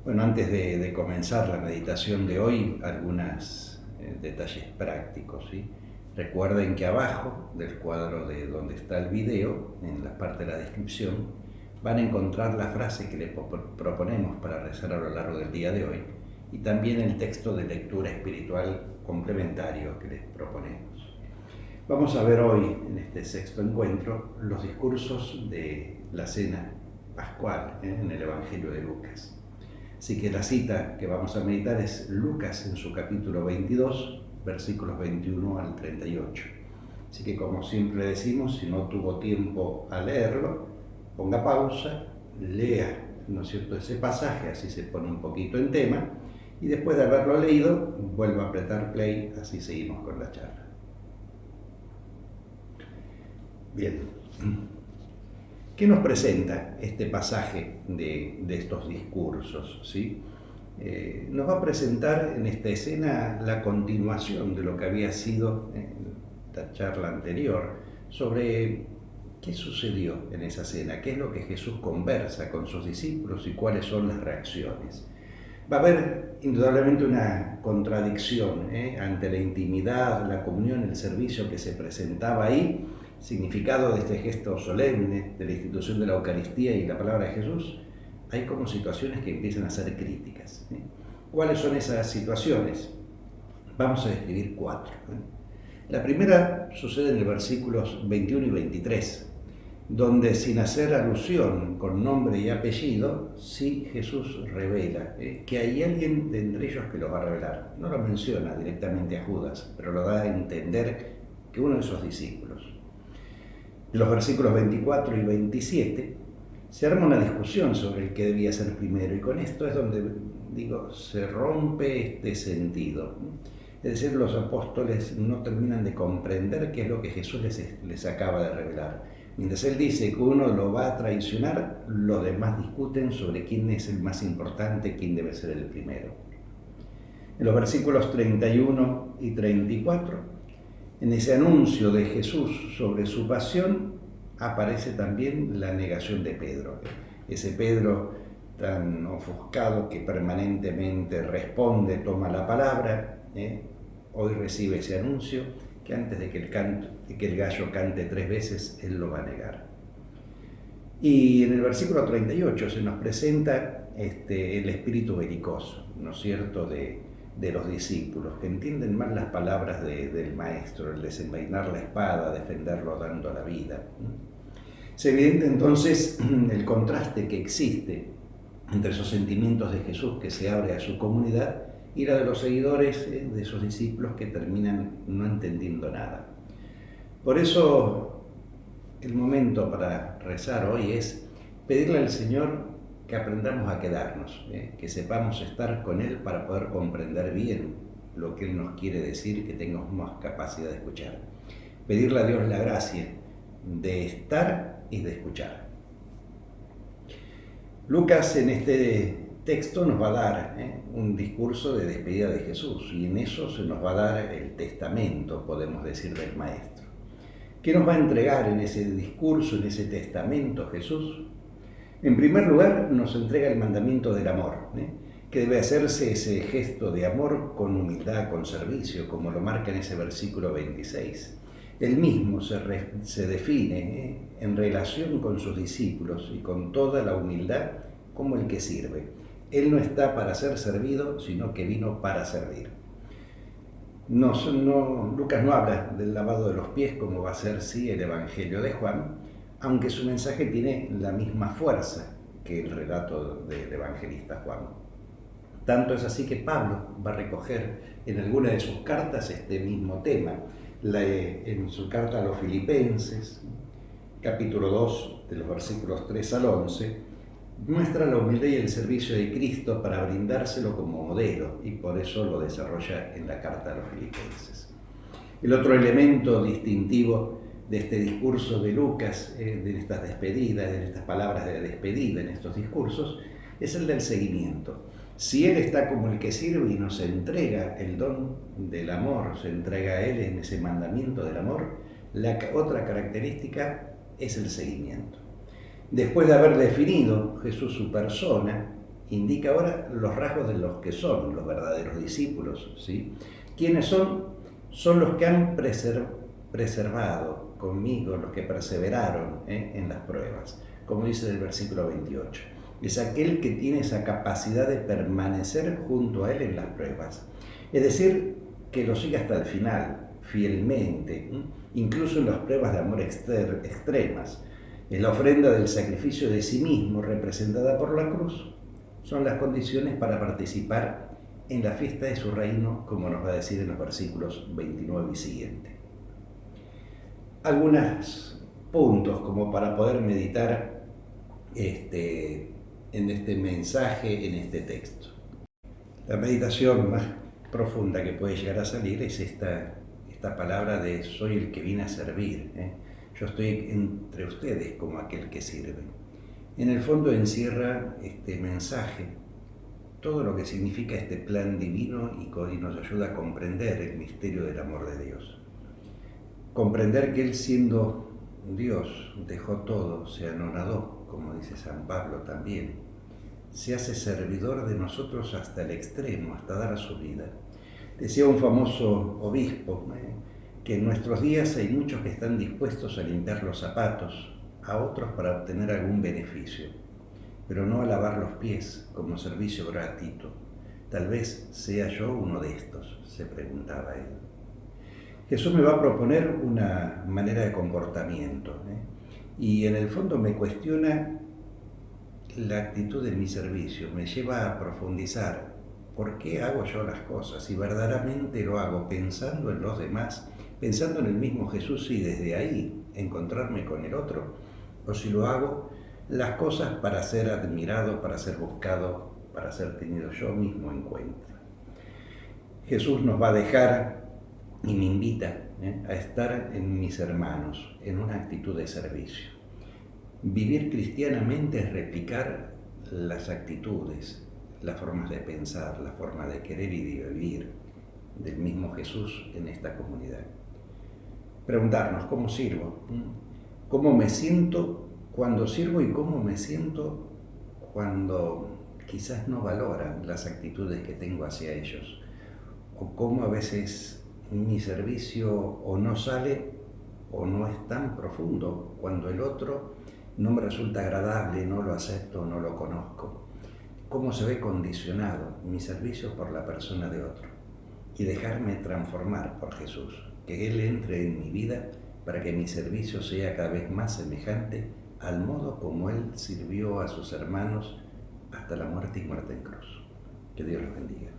Bueno, antes de comenzar la meditación de hoy, algunos detalles prácticos, ¿sí? Recuerden que abajo del cuadro de donde está el video, en la parte de la descripción, van a encontrar la frase que les proponemos para rezar a lo largo del día de hoy y también el texto de lectura espiritual complementario que les proponemos. Vamos a ver hoy, en este sexto encuentro, los discursos de la cena pascual en el Evangelio de Lucas. Así que la cita que vamos a meditar es Lucas en su capítulo 22, versículos 21 al 38. Así que, como siempre decimos, si no tuvo tiempo a leerlo, ponga pausa, lea, ¿no es cierto?, ese pasaje, así se pone un poquito en tema, y después de haberlo leído, vuelva a apretar play, así seguimos con la charla. Bien. ¿Qué nos presenta este pasaje de estos discursos? ¿Sí? Nos va a presentar en esta escena la continuación de lo que había sido en la charla anterior sobre qué sucedió en esa cena, qué es lo que Jesús conversa con sus discípulos y cuáles son las reacciones. Va a haber indudablemente una contradicción ante la intimidad, la comunión, el servicio que se presentaba ahí, significado de este gesto solemne de la institución de la Eucaristía y la palabra de Jesús. Hay como situaciones que empiezan a ser críticas. ¿Cuáles son esas situaciones? Vamos a describir 4. La primera sucede en los versículos 21 y 23, donde sin hacer alusión con nombre y apellido, sí Jesús revela que hay alguien de entre ellos que lo va a revelar. No lo menciona directamente a Judas, pero lo da a entender que uno de sus discípulos. En los versículos 24 y 27 se arma una discusión sobre el que debía ser primero, y con esto es donde, se rompe este sentido. Es decir, los apóstoles no terminan de comprender qué es lo que Jesús les acaba de revelar. Mientras él dice que uno lo va a traicionar, los demás discuten sobre quién es el más importante, quién debe ser el primero. En los versículos 31 y 34, en ese anuncio de Jesús sobre su pasión, aparece también la negación de Pedro. Ese Pedro tan ofuscado que permanentemente responde, toma la palabra, hoy recibe ese anuncio que antes de que el gallo cante 3 veces, él lo va a negar. Y en el versículo 38 se nos presenta el espíritu belicoso, ¿no es cierto?, de los discípulos, que entienden mal las palabras del maestro, el desenvainar la espada, defenderlo dando la vida. Es evidente entonces el contraste que existe entre esos sentimientos de Jesús que se abre a su comunidad y la de los seguidores de esos discípulos que terminan no entendiendo nada. Por eso el momento para rezar hoy es pedirle al Señor que aprendamos a quedarnos, que sepamos estar con Él para poder comprender bien lo que Él nos quiere decir, que tengamos más capacidad de escuchar. Pedirle a Dios la gracia de estar y de escuchar. Lucas en este texto nos va a dar un discurso de despedida de Jesús, y en eso se nos va a dar el testamento, podemos decir, del Maestro. ¿Qué nos va a entregar en ese discurso, en ese testamento Jesús? En primer lugar, nos entrega el mandamiento del amor, que debe hacerse ese gesto de amor con humildad, con servicio, como lo marca en ese versículo 26. Él mismo se define en relación con sus discípulos y con toda la humildad como el que sirve. Él no está para ser servido, sino que vino para servir. Lucas no habla del lavado de los pies como va a ser sí el Evangelio de Juan, aunque su mensaje tiene la misma fuerza que el relato del evangelista Juan. Tanto es así que Pablo va a recoger en alguna de sus cartas este mismo tema. En su carta a los Filipenses, capítulo 2, de los versículos 3 al 11, muestra la humildad y el servicio de Cristo para brindárselo como modelo, y por eso lo desarrolla en la carta a los Filipenses. El otro elemento distintivo de este discurso de Lucas, de estas despedidas, de estas palabras de despedida en estos discursos, es el del seguimiento. Si Él está como el que sirve y nos entrega el don del amor, se entrega a Él en ese mandamiento del amor, la otra característica es el seguimiento. Después de haber definido Jesús su persona, indica ahora los rasgos de los que son los verdaderos discípulos, ¿sí? ¿Quiénes son? Son los que han preservado conmigo, los que perseveraron en las pruebas, como dice el versículo 28. Es aquel que tiene esa capacidad de permanecer junto a él en las pruebas. Es decir, que lo sigue hasta el final, fielmente, incluso en las pruebas de amor extremas. En la ofrenda del sacrificio de sí mismo, representada por la cruz, son las condiciones para participar en la fiesta de su reino, como nos va a decir en los versículos 29 y siguiente. Algunos puntos como para poder meditar en este mensaje, en este texto. La meditación más profunda que puede llegar a salir es esta palabra de soy el que vine a servir. Yo estoy entre ustedes como aquel que sirve. En el fondo encierra este mensaje todo lo que significa este plan divino y nos ayuda a comprender el misterio del amor de Dios. Comprender que Él, siendo Dios, dejó todo, se anonadó, como dice San Pablo también. Se hace servidor de nosotros hasta el extremo, hasta dar su vida. Decía un famoso obispo que en nuestros días hay muchos que están dispuestos a limpiar los zapatos a otros para obtener algún beneficio, pero no a lavar los pies como servicio gratuito. Tal vez sea yo uno de estos, se preguntaba él. Jesús me va a proponer una manera de comportamiento y en el fondo me cuestiona la actitud de mi servicio, me lleva a profundizar por qué hago yo las cosas, si verdaderamente lo hago pensando en los demás, pensando en el mismo Jesús y desde ahí encontrarme con el otro, o si lo hago las cosas para ser admirado, para ser buscado, para ser tenido yo mismo en cuenta. Jesús nos va a dejar y me invita a estar en mis hermanos, en una actitud de servicio. Vivir cristianamente es replicar las actitudes, las formas de pensar, la forma de querer y de vivir del mismo Jesús en esta comunidad. Preguntarnos, ¿cómo sirvo? ¿Cómo me siento cuando sirvo y cómo me siento cuando quizás no valoran las actitudes que tengo hacia ellos? O cómo a veces mi servicio o no sale o no es tan profundo cuando el otro no me resulta agradable, no lo acepto, no lo conozco. Cómo se ve condicionado mi servicio por la persona de otro y dejarme transformar por Jesús, que Él entre en mi vida para que mi servicio sea cada vez más semejante al modo como Él sirvió a sus hermanos hasta la muerte y muerte en cruz. Que Dios los bendiga.